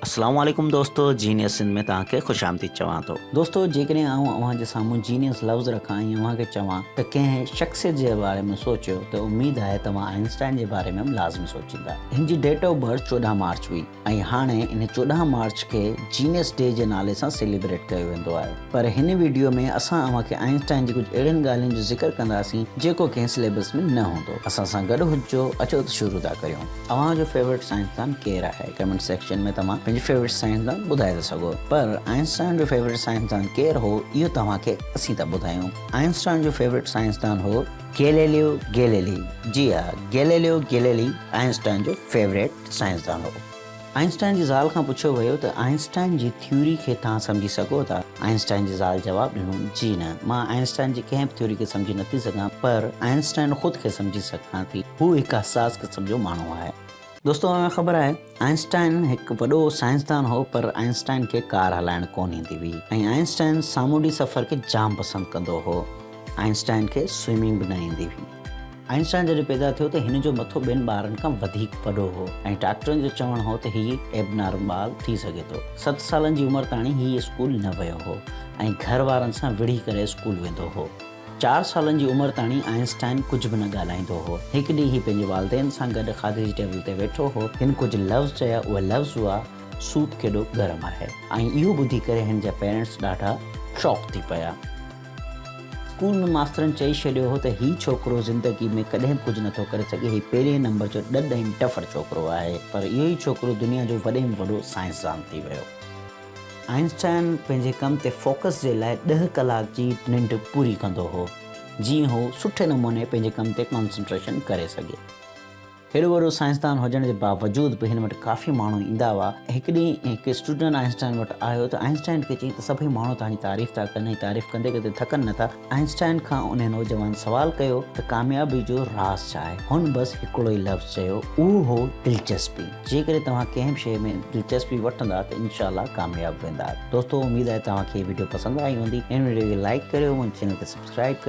अस्सलाम वालेकुम दोस्तों, जीनियस सिंध में तव्हांखे ख़ुशि आमदीद चवां थो। दोस्तों, जेकॾहिं आउं अव्हां जे साम्हूं जीनियस लफ़्ज़ रखां ऐं अव्हांखे चवां त कंहिं शख़्सियत जे बारे में सोचियो त उमेद आहे तव्हां आइंस्टाइन जे बारे में लाज़मी सोचींदा। हिन जी डेट ऑफ बर्थ 14 मार्च हुई ऐं हाणे इन 14 मार्च खे जीनियस डे जे नाले सां सेलिब्रेट कयो वेंदो आहे। पर हिन वीडियो में असां अव्हांखे आइंस्टाइन जी कुझु अहिड़ियुनि ॻाल्हियुनि जो ज़िक्र कंदासीं जेको कंहिं सिलेबस में न हूंदो। असां सां गॾु हुजो, अचो त शुरू था करियूं। अव्हांजो फेवरेट साइंसदान केरु आहे? कमेंट सेक्शन में तव्हां पंहिंजी फेवरेट साइंसदान ॿुधाए था सघो। पर आइंस्टाइन जो फेवरेट साइंसदान केरु हो, इहो तव्हांखे असीं था ॿुधायूं। आइंस्टाइन जो फेवरेट साइंसदान हो गैलीलियो गैलीली। जी हाँ, गैलीलियो गैलीली आइंस्टाइन जो फेवरेट साइंसदान हो। आइंस्टाइन जी ज़ाल खां पुछियो वियो त आइंस्टाइन जी थ्योरी खे तव्हां सम्झी सघो था? आइंस्टाइन जी ज़ाल जवाबु ॾिनो, जी न, मां आइंस्टाइन जी कंहिं बि थ्योरी खे सम्झी नथी सघां, पर आइंस्टाइन ख़ुदि खे सम्झी सघां थी। हू हिकु हसास क़िस्म जो माण्हू आहे। दोस्तों, हमें ख़बर आहे आइंस्टाइन हिकु वॾो साइंसदान हो, पर आइंस्टाइन खे कार हलाइण कोन ईंदी हुई ऐं आइंस्टाइन सामूंडी सफ़र खे जाम पसंदि कंदो हो। आइंस्टाइन खे स्विमिंग बि न ईंदी हुई। आइंस्टाइन जॾहिं पैदा थियो त हिन जो मथो ॿिनि ॿारनि खां वधीक वॾो हो ऐं डॉक्टरनि जो चवणु हो त हीउ एबनॉर्मल थी सघे थो। 7 सालनि जी उमिरि ताणी हीउ स्कूल न वियो हो ऐं घर वारनि सां विढ़ी करे स्कूल वेंदो हो। 4 सालनि जी उमिरि ताणी आइंस्टाइन कुझु बि न ॻाल्हाईंदो हो। हिकु ॾींहुं हीउ पंहिंजे वालिदेन सां गॾु खाधे जी टेबल ते वेठो हो। हिन कुझु लफ़्ज़ चया, उहे लफ़्ज़ हुआ सूप केॾो गरम आहे ऐं इहो ॿुधी करे हिन जा पेरेंट्स ॾाढा शॉक थी पिया। स्कूल में मास्तरनि चई छॾियो हो त हीउ छोकिरो ज़िंदगी में कॾहिं बि कुझु नथो करे सघे, हीउ पहिरें नंबर जो ॾढ ऐं टफर छोकिरो आहे। पर इहो ई छोकिरो दुनिया जो वॾे में वॾो साइंसदान थी वियो। आइंस्टाइन पंहिंजे कम ते फोकस जे लाइ 10 कलाक जी निंड पूरी कंदो हो, जीअं हू सुठे नमूने पंहिंजे कम ते कॉन्संट्रेशन करे सघे। हेॾो वॾो साइंसदान हुजण जे बावजूदि बि हिन वटि काफ़ी माण्हू ईंदा हुआ। हिकु ॾींहुं हिकु स्टूडेंट आइंस्टाइन वटि आयो त आइंस्टाइन खे चई त सभई माण्हू तव्हांजी तारीफ़ था कनि ऐं तारीफ़ कंदे कंदे थकनि नथा। आइंस्टाइन खां उन नौजवान सवाल कयो त कामयाबी जो राज़ छा आहे? हुन बसि हिकिड़ो ई लफ़्ज़ चयो, उहो हो दिलचस्पी। जेकॾहिं तव्हां कंहिं बि शइ में दिलचस्पी वठंदा त इनशाला कामयाबु वेंदा। दोस्तों, उमेद आहे तव्हांखे वीडियो पसंदि आई हूंदी। हिन वीडियो खे लाइक करियो, मुंहिंजे चैनल खे सब्सक्राइब करियो।